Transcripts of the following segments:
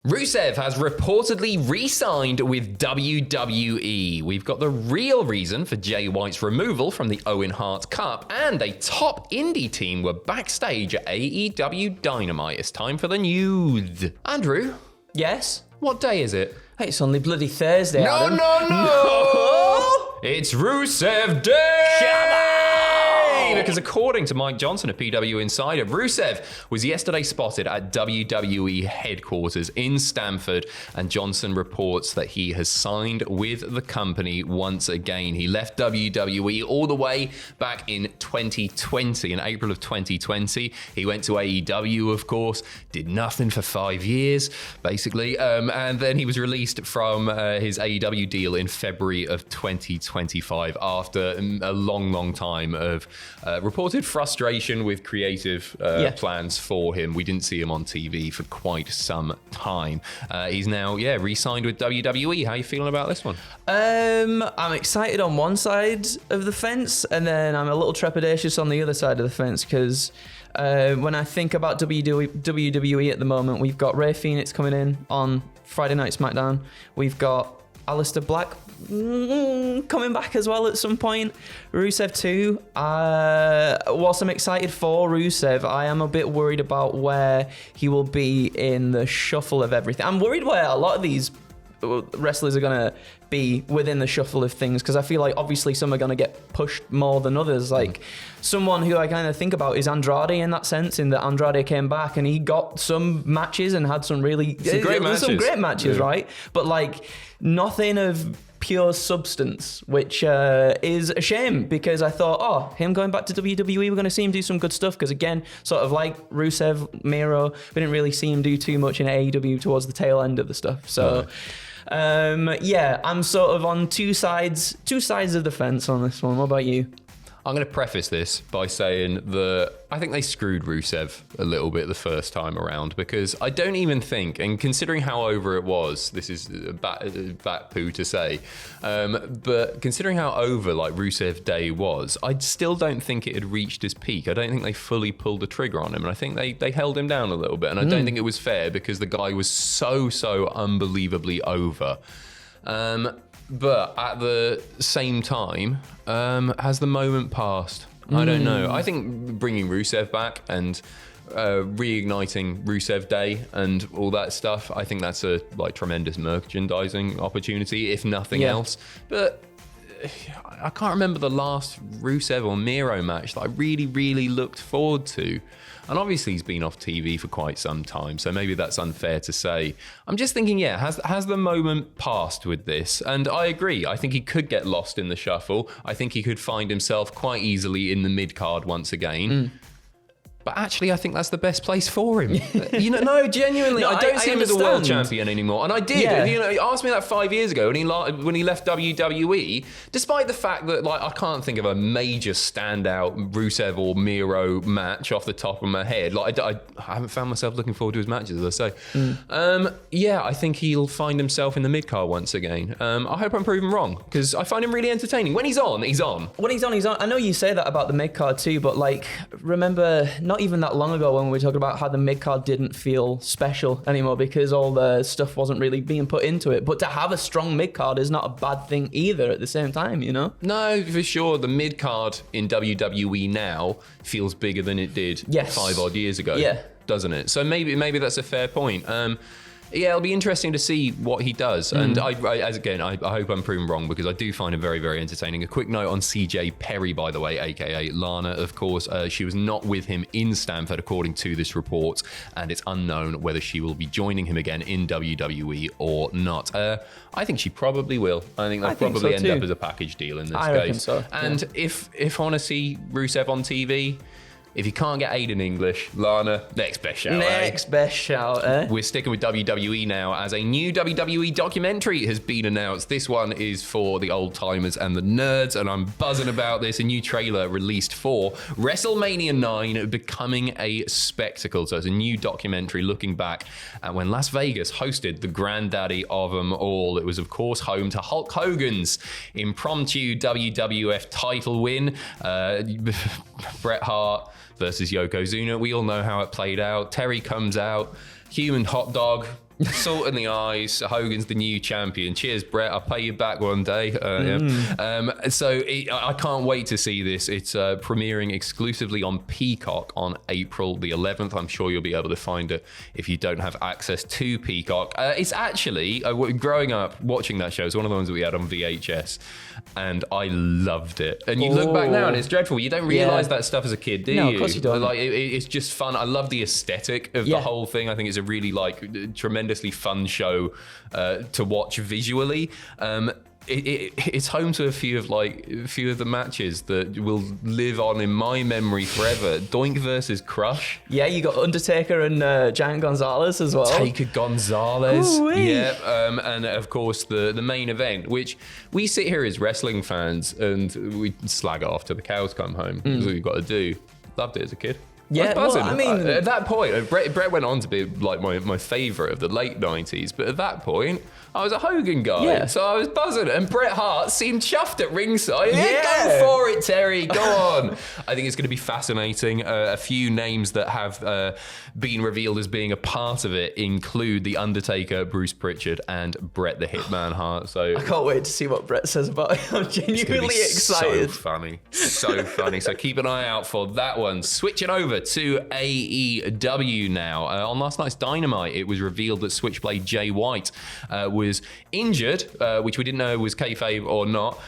RUSEV has reportedly re-signed with WWE. We've got the real reason for Jay White's removal from the Owen Hart Cup, and a top indie team were backstage at AEW Dynamite. It's time for the news. Andrew? Yes? What day is it? Hey, it's only bloody Thursday, No, Adam. no! It's RUSEV Day! Because according to Mike Johnson, a PW Insider, RUSEV was yesterday spotted at WWE headquarters in Stamford, and Johnson reports that he has signed with the company once again. He left WWE all the way back in 2020, in April of 2020. He went to AEW, of course, did nothing for 5 years, basically, and then he was released from his AEW deal in February of 2025 after a long time of reported frustration with creative plans for him. We didn't see him on TV for quite some time. He's now, re-signed with WWE. How are you feeling about this one? I'm excited on one side of the fence, and then I'm a little trepidatious on the other side of the fence, because when I think about WWE at the moment, we've got Rey Fenix coming in on Friday Night SmackDown. We've got Aleister Black coming back as well at some point. RUSEV 2. Whilst I'm excited for RUSEV, I am a bit worried about where he will be in the shuffle of everything. I'm worried where a lot of these wrestlers are going to be within the shuffle of things, because I feel like obviously some are going to get pushed more than others. Like someone who I kind of think about is Andrade in that sense, in that Andrade came back and he got some matches and had some really great matches, right? But like nothing of pure substance, which is a shame, because I thought, him going back to WWE, we're going to see him do some good stuff, because again, sort of like Rusev, Miro, we didn't really see him do too much in AEW towards the tail end of the stuff. So I'm sort of on two sides of the fence on this one. What about you? I'm going to preface this by saying that I think they screwed Rusev a little bit the first time around, because I don't even think, and considering how over it was, this is bat poo to say, but considering how over like Rusev Day was, I still don't think it had reached his peak. I don't think they fully pulled the trigger on him, and I think they held him down a little bit, and I don't think it was fair, because the guy was so unbelievably over. But at the same time, has the moment passed? I don't know. I think bringing Rusev back and reigniting Rusev Day and all that stuff, I think that's a tremendous merchandising opportunity, if nothing else. But I can't remember the last Rusev or Miro match that I really looked forward to. And obviously he's been off TV for quite some time, so maybe that's unfair to say. I'm just thinking, has the moment passed with this? And I agree. I think he could get lost in the shuffle. I think he could find himself quite easily in the mid-card once again. But actually, I think that's the best place for him. No, genuinely, I don't see him as a world champion anymore. And I did. Yeah. You asked me that 5 years ago when he left WWE, despite the fact that I can't think of a major standout Rusev or Miro match off the top of my head. I haven't found myself looking forward to his matches, as I say. I think he'll find himself in the mid-card once again. I hope I'm proven wrong, because I find him really entertaining. When he's on, he's on. When he's on, he's on. I know you say that about the mid-card too, but remember, not even that long ago when we were talking about how the mid-card didn't feel special anymore because all the stuff wasn't really being put into it. But to have a strong mid-card is not a bad thing either at the same time, you know? No, for sure. The mid-card in WWE now feels bigger than it did 5 odd years ago, doesn't it? So maybe that's a fair point. It'll be interesting to see what he does. And I hope I'm proven wrong, because I do find him very entertaining. A quick note on CJ Perry, by the way, aka Lana, of course. She was not with him in Stamford, according to this report, and it's unknown whether she will be joining him again in WWE or not. I think she probably will. I think they'll probably end up as a package deal in this case. I reckon so. And if I want to see Rusev on TV, if you can't get Aiden English, Lana, next best shout. Best shout, eh? We're sticking with WWE now, as a new WWE documentary has been announced. This one is for the old timers and the nerds, and I'm buzzing about this. A new trailer released for WrestleMania 9 Becoming a Spectacle. So it's a new documentary looking back at when Las Vegas hosted the granddaddy of them all. It was, of course, home to Hulk Hogan's impromptu WWF title win. Bret Hart versus Yokozuna. We all know how it played out. Terry comes out, human hot dog, Salt in the eyes. Hogan's the new champion. Cheers, Brett. I'll pay you back one day. I can't wait to see this. It's premiering exclusively on Peacock on April the 11th. I'm sure you'll be able to find it if you don't have access to Peacock. It's actually, growing up watching that show, it's one of the ones that we had on VHS, and I loved it. And you look back now and it's dreadful. You don't realise that stuff as a kid, do you? No, of course you don't. Like, it's just fun. I love the aesthetic of the whole thing. I think it's a really tremendously fun show to watch visually. It's home to a few of the matches that will live on in my memory forever. Doink versus Crush. Yeah, you got Undertaker and Giant Gonzalez as well. Taker Gonzalez. Ooh-wee. Yeah, and of course the main event, which we sit here as wrestling fans and we slag it off till the cows come home. That's what you've got to do. Loved it as a kid. Yeah, well, I mean, at that point, Brett went on to be like my favourite of the late 90s, but at that point, I was a Hogan guy, so I was buzzing, and Bret Hart seemed chuffed at ringside. Yeah, go for it, Terry, go on. I think it's going to be fascinating. A few names that have been revealed as being a part of it include The Undertaker, Bruce Pritchard, and Bret the Hitman Hart. So I can't wait to see what Bret says about it. I'm genuinely excited. So funny. So keep an eye out for that one. Switching over to AEW now. On last night's Dynamite, it was revealed that Switchblade Jay White was injured, which we didn't know was kayfabe or not,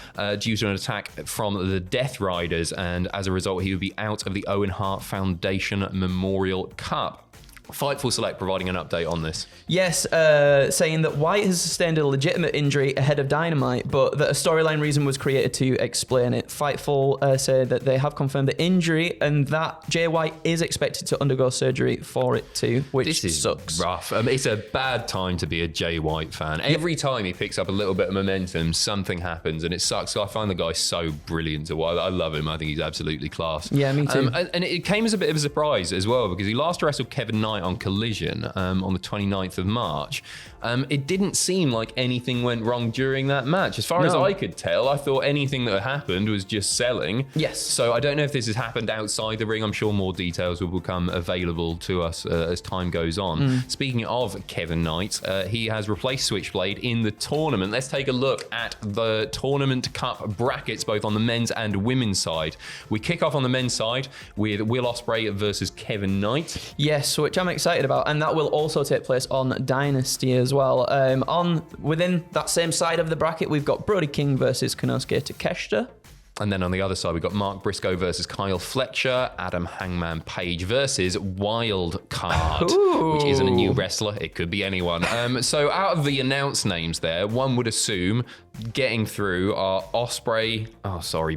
due to an attack from the Death Riders, and as a result, he would be out of the Owen Hart Foundation Memorial Cup. Fightful Select providing an update on this. Yes, saying that White has sustained a legitimate injury ahead of Dynamite, but that a storyline reason was created to explain it. Fightful said that they have confirmed the injury and that Jay White is expected to undergo surgery for it too, which sucks. Rough. It's a bad time to be a Jay White fan. Every time he picks up a little bit of momentum, something happens, and it sucks. I find the guy so brilliant. I love him. I think he's absolutely class. Yeah, me too. And it came as a bit of a surprise as well, because he last wrestled Kevin Knight on Collision on the 29th of March. It didn't seem like anything went wrong during that match. As far as I could tell, I thought anything that happened was just selling. Yes. So I don't know if this has happened outside the ring. I'm sure more details will become available to us as time goes on. Speaking of Kevin Knight, he has replaced Switchblade in the tournament. Let's take a look at the Tournament Cup brackets, both on the men's and women's side. We kick off on the men's side with Will Ospreay versus Kevin Knight. Yes, which I'm excited about, and that will also take place on Dynasty as well. Within that same side of the bracket, we've got Brody King versus Konosuke Takeshita. And then on the other side, we've got Mark Briscoe versus Kyle Fletcher, Adam Hangman Page versus Wild Card, which isn't a new wrestler. It could be anyone. So out of the announced names there, one would assume getting through are Ospreay,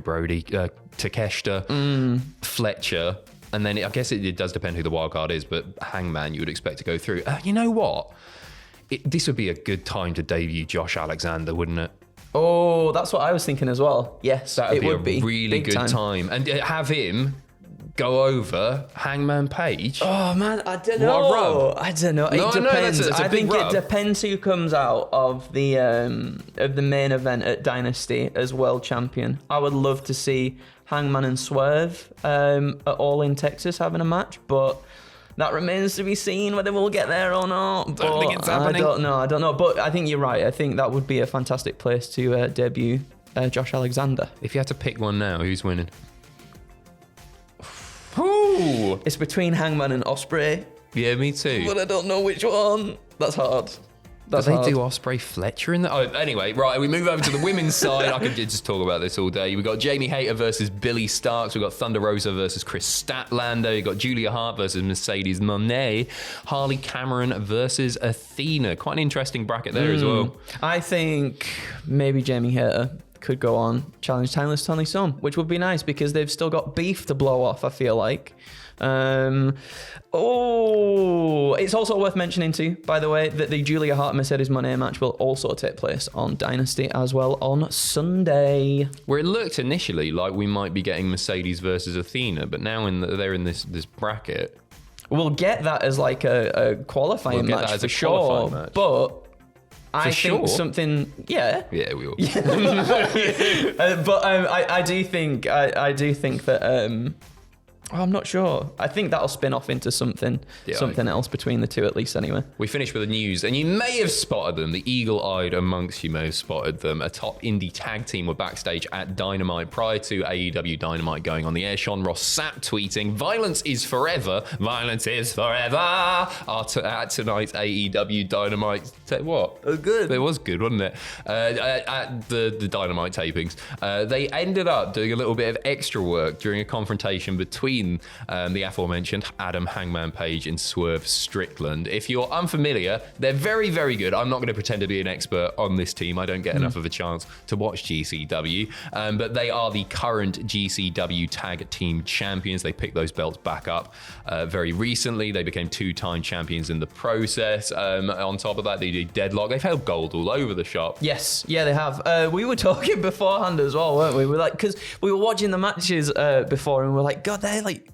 Brody, Takeshita, Fletcher, and then I guess it does depend who the wild card is, but Hangman you would expect to go through. You know what? This would be a good time to debut Josh Alexander, wouldn't it? Oh, that's what I was thinking as well. Yes, that would be a really good time. And have him go over Hangman Page. Oh man, I don't know. What a rub. I don't know. It depends. I think it depends who comes out of the main event at Dynasty as world champion. I would love to see Hangman and Swerve at All in Texas having a match, but that remains to be seen whether we'll get there or not. Don't think it's happening. I don't know. But I think you're right. I think that would be a fantastic place to debut Josh Alexander. If you had to pick one now, who's winning? Ooh. It's between Hangman and Ospreay. Yeah, me too. But I don't know which one. That's hard. Do Ospreay Fletcher in that? Oh, anyway, right, we move over to the women's side. I could just talk about this all day. We've got Jamie Hayter versus Billy Starks. We've got Thunder Rosa versus Chris Statlander. We've got Julia Hart versus Mercedes Moné. Harley Cameron versus Athena. Quite an interesting bracket there as well. I think maybe Jamie Hayter could go on, challenge Timeless Tony Storm, which would be nice because they've still got beef to blow off, I feel like. It's also worth mentioning too, by the way, that the Julia Hart Mercedes Moné match will also take place on Dynasty as well on Sunday. Where it looked initially like we might be getting Mercedes versus Athena, but now they're in this bracket. We'll get that as like a qualifying match for sure, but I think something, yeah, we will. But I do think that Oh, I'm not sure. I think that'll spin off into something else between the two, at least, anyway. We finish with the news, and you may have spotted them. The eagle-eyed amongst you may have spotted them. A top indie tag team were backstage at Dynamite prior to AEW Dynamite going on the air. Sean Ross Sapp tweeting, "Violence is forever. Violence is forever." At tonight's AEW Dynamite. What? It was good. It was good, wasn't it? At the Dynamite tapings. They ended up doing a little bit of extra work during a confrontation between the aforementioned Adam Hangman Page and Swerve Strickland. If you're unfamiliar, they're very, very good. I'm not going to pretend to be an expert on this team. I don't get enough of a chance to watch GCW, but they are the current GCW Tag Team Champions. They picked those belts back up very recently. They became 2-time champions in the process. On top of that, they did Deadlock. They've held gold all over the shop. Yes, yeah, they have. We were talking beforehand as well, weren't we? We're like, because we were watching the matches before, and we're like, God, they're like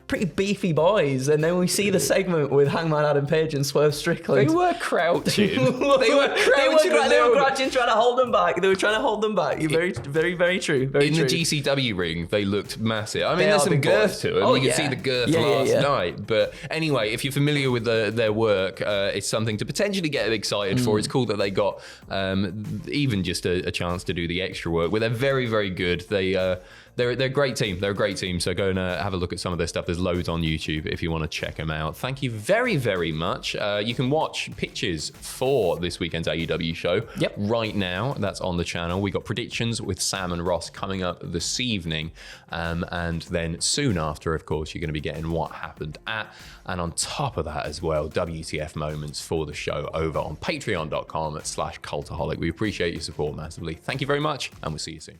pretty beefy boys. And then we see the segment with Hangman Adam Page and Swerve Strickland. They were crouching. They were crouching, trying to hold them back. They were trying to hold them back. Very, very, very true. Very true. In the GCW ring, they looked massive. I mean, there's some girth to them. Oh, you can see the girth last night. But anyway, if you're familiar with their work, it's something to potentially get excited for. It's cool that they got even just a chance to do the extra work. Well, they're very, very good. They're a great team. They're a great team. So go and have a look at some of their stuff. There's loads on YouTube if you want to check them out. Thank you very, very much. You can watch pictures for this weekend's AEW show right now. That's on the channel. We got predictions with Sam and Ross coming up this evening. And then soon after, of course, you're going to be getting what happened at. And on top of that as well, WTF moments for the show over on patreon.com/Cultaholic. We appreciate your support massively. Thank you very much, and we'll see you soon.